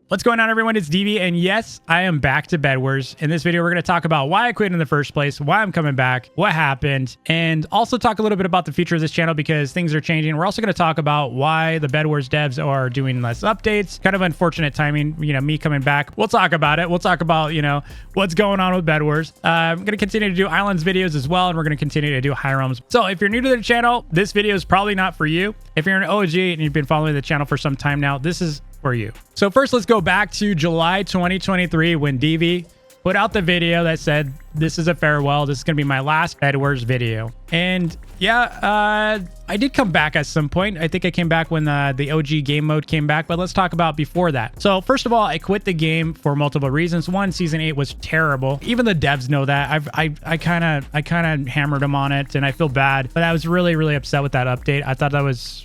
What's going on, everyone? It's DV, and yes, I am back to BedWars. In this video, we're going to talk about why I quit in the first place, why I'm coming back, what happened, and also talk a little bit about the future of this channel because things are changing. We're also going to talk about why the BedWars devs are doing less updates. Kind of unfortunate timing, me coming back. We'll talk about it. We'll talk about, what's going on with BedWars. I'm going to continue to do islands videos as well, and we're going to continue to do high realms. So if you're new to the channel, this video is probably not for you. If you're an OG and you've been following the channel for some time now, this is for you. So first, let's go back to July 2023 when DV put out the video that said, this is a farewell. This is going to be my last BedWars video. And yeah, I did come back at some point. I think I came back when the OG game mode came back, but let's talk about before that. So first of all, I quit the game for multiple reasons. One, season 8 was terrible. Even the devs know that. I kind of hammered them on it, and I feel bad, but I was really upset with that update. I thought that was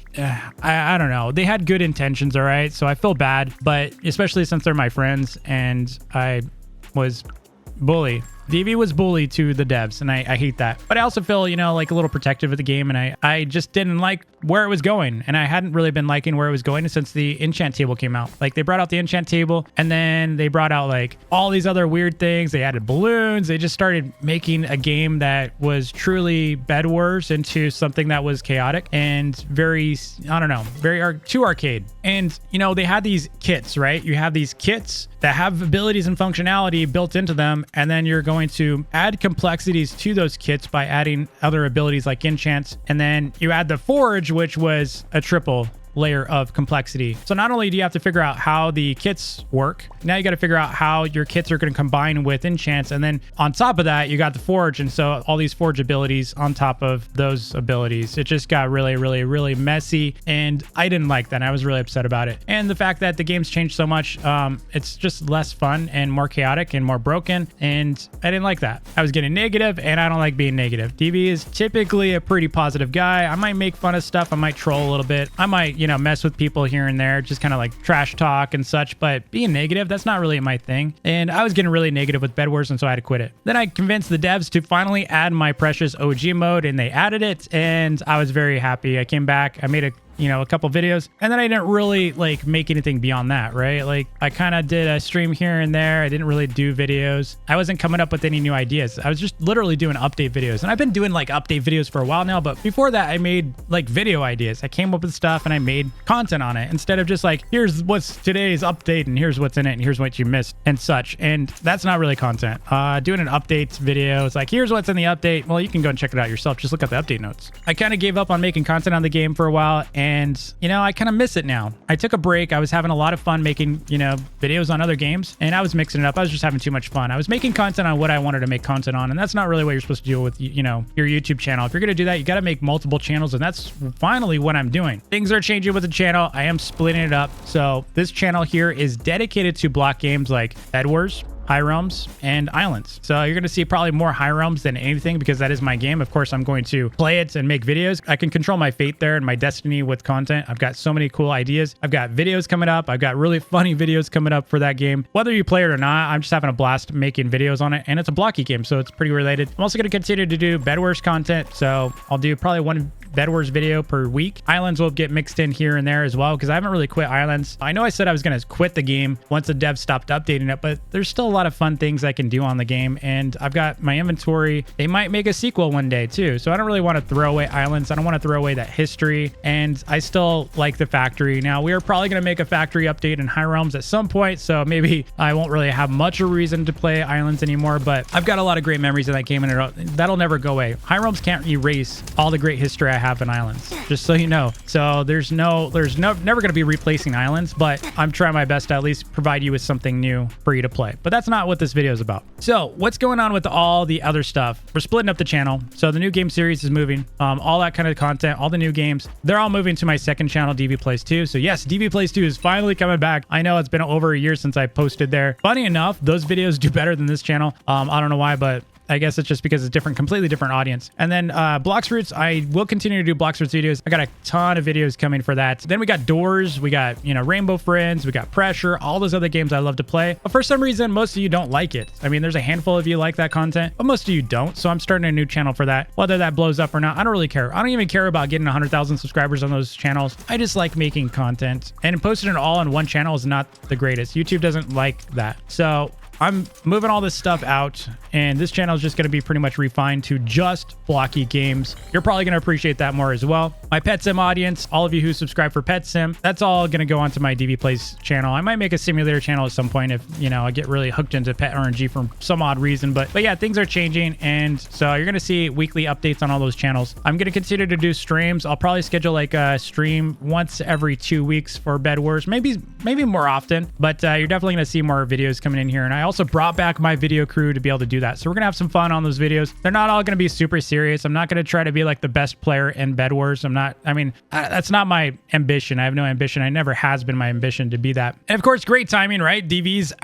I don't know. They had good intentions, all right? So I feel bad, but especially since they're my friends and I was bullied. DV was bullied to the devs, and I hate that. But I also feel, like a little protective of the game, and I just didn't like where it was going, and I hadn't really been liking where it was going since the enchant table came out. Like, they brought out the enchant table, and then they brought out, like, all these other weird things. They added balloons. They just started making a game that was truly BedWars into something that was chaotic and very, I don't know, too arcade. And, they had these kits, right? You have these kits that have abilities and functionality built into them, and then you're going to add complexities to those kits by adding other abilities like enchants, and then you add the forge, which was a triple layer of complexity. So not only do you have to figure out how the kits work, now you got to figure out how your kits are going to combine with enchants, and then on top of that you got the forge, and so all these forge abilities on top of those abilities. It just got really messy, and I didn't like that. I was really upset about it, and the fact that the game's changed so much, it's just less fun and more chaotic and more broken, and I didn't like that. I was getting negative, and I don't like being negative. DB is typically a pretty positive guy. I might make fun of stuff, I might troll a little bit, I might mess with people here and there, just kind of like trash talk and such, but being negative, that's not really my thing. And I was getting really negative with BedWars, and so I had to quit it. Then I convinced the devs to finally add my precious OG mode, and they added it, and I was very happy. I came back, I made a couple videos, and then I didn't really like make anything beyond that, right? Like, I kind of did a stream here and there. I didn't really do videos. I wasn't coming up with any new ideas. I was just literally doing update videos, and I've been doing like update videos for a while now, but before that I made like video ideas. I came up with stuff and I made content on it instead of just like, here's what's today's update and here's what's in it and here's what you missed and such. And that's not really content. Doing an updates video, it's like, here's what's in the update. Well, you can go and check it out yourself. Just look at the update notes. I kind of gave up on making content on the game for a while, and I kind of miss it now. I took a break. I was having a lot of fun making, videos on other games, and I was mixing it up. I was just having too much fun. I was making content on what I wanted to make content on, and that's not really what you're supposed to do with, your YouTube channel. If you're going to do that, you got to make multiple channels, and that's finally what I'm doing. Things are changing with the channel. I am splitting it up. So this channel here is dedicated to block games like BedWars, High Realms, and Islands. So you're going to see probably more High Realms than anything because that is my game. Of course, I'm going to play it and make videos. I can control my fate there and my destiny with content. I've got so many cool ideas. I've got videos coming up. I've got really funny videos coming up for that game. Whether you play it or not, I'm just having a blast making videos on it, and it's a blocky game, so it's pretty related. I'm also going to continue to do BedWars content, so I'll do probably one BedWars video per week. Islands will get mixed in here and there as well because I haven't really quit Islands. I know I said I was going to quit the game once the devs stopped updating it, but there's still a lot of fun things I can do on the game, and I've got my inventory. They might make a sequel one day too, so I don't really want to throw away Islands. I don't want to throw away that history, and I still like the factory. Now, we are probably going to make a factory update in High Realms at some point, so maybe I won't really have much of a reason to play Islands anymore, but I've got a lot of great memories of that game, and that'll never go away. High Realms can't erase all the great history I have in Islands, just so you know. So there's never going to be replacing Islands, but I'm trying my best to at least provide you with something new for you to play. But that's not what this video is about. So what's going on with all the other stuff? We're splitting up the channel. So the new game series is moving. All that kind of content, all the new games, they're all moving to my second channel, DV Plays 2. So yes, DV Plays 2 is finally coming back. I know it's been over a year since I posted there. Funny enough, those videos do better than this channel. I don't know why, but I guess it's just because it's different, completely different audience. And then Blox Fruits, I will continue to do Blox Fruits videos. I got a ton of videos coming for that. Then we got Doors, we got, you know, Rainbow Friends, we got Pressure, all those other games I love to play. But for some reason, most of you don't like it. I mean, there's a handful of you like that content, but most of you don't. So I'm starting a new channel for that. Whether that blows up or not, I don't really care. I don't even care about getting 100,000 subscribers on those channels. I just like making content, and posting it all on one channel is not the greatest. YouTube doesn't like that. So I'm moving all this stuff out, and this channel is just going to be pretty much refined to just blocky games. You're probably going to appreciate that more as well. My Pet Sim audience, all of you who subscribe for Pet Sim, that's all going to go onto my DV Plays channel. I might make a simulator channel at some point if, you know, I get really hooked into Pet RNG for some odd reason. But yeah, things are changing, and so you're going to see weekly updates on all those channels. I'm going to continue to do streams. I'll probably schedule like a stream once every 2 weeks for BedWars, maybe more often, but you're definitely going to see more videos coming in here. And I also brought back my video crew to be able to do that. So we're going to have some fun on those videos. They're not all going to be super serious. I'm not going to try to be like the best player in BedWars. That's not my ambition. I have no ambition. I never has been my ambition to be that. And of course, great timing, right? DV's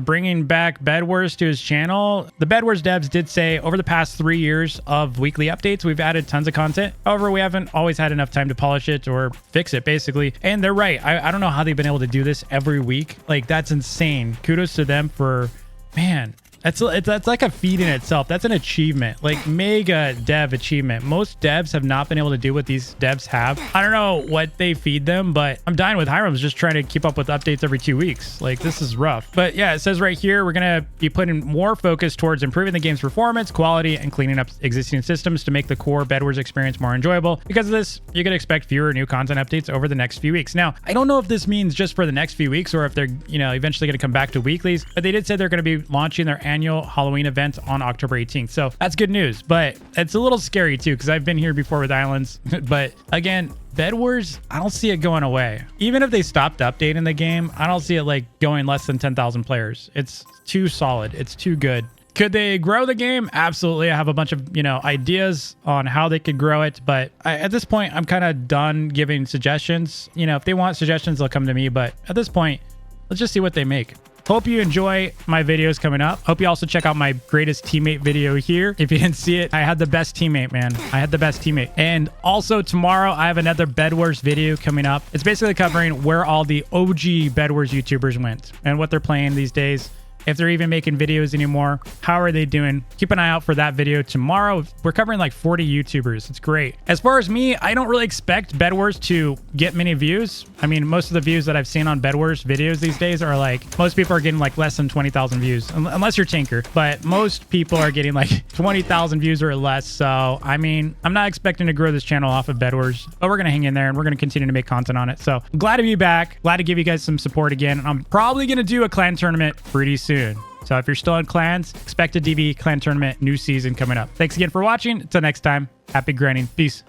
bringing back BedWars to his channel. The BedWars devs did say over the past 3 years of weekly updates, we've added tons of content. However, we haven't always had enough time to polish it or fix it, basically. And they're right. I don't know how they've been able to do this every week. Like, that's insane. Kudos to them for, man, that's like a feat in itself. That's an achievement, like mega dev achievement. Most devs have not been able to do what these devs have. I don't know what they feed them, but I'm dying with Hiram's just trying to keep up with updates every 2 weeks. Like, this is rough. But yeah, it says right here, we're going to be putting more focus towards improving the game's performance, quality, and cleaning up existing systems to make the core BedWars experience more enjoyable. Because of this, you can expect fewer new content updates over the next few weeks. Now, I don't know if this means just for the next few weeks or if they're, you know, eventually going to come back to weeklies, but they did say they're going to be launching their annual Halloween event on October 18th. So that's good news, but it's a little scary too, because I've been here before with Islands. But again, BedWars, I don't see it going away. Even if they stopped updating the game, I don't see it like going less than 10,000 players. It's too solid. It's too good. Could they grow the game? Absolutely. I have a bunch of, you know, ideas on how they could grow it, but at this point, I'm kind of done giving suggestions. You know, if they want suggestions, they'll come to me, but at this point, let's just see what they make. Hope you enjoy my videos coming up. Hope you also check out my greatest teammate video here. If you didn't see it, I had the best teammate, man. I had the best teammate. And also tomorrow, I have another BedWars video coming up. It's basically covering where all the OG BedWars YouTubers went and what they're playing these days. If they're even making videos anymore, how are they doing? Keep an eye out for that video tomorrow. We're covering like 40 YouTubers. It's great. As far as me, I don't really expect BedWars to get many views. I mean, most of the views that I've seen on BedWars videos these days are like, most people are getting like less than 20,000 views, unless you're Tinker. But most people are getting like 20,000 views or less. So, I mean, I'm not expecting to grow this channel off of BedWars, but we're going to hang in there and we're going to continue to make content on it. So, I'm glad to be back. Glad to give you guys some support again. I'm probably going to do a clan tournament pretty soon. So if you're still in clans, expect a DV clan tournament new season coming up. Thanks again for watching. Until next time, happy grinding. Peace.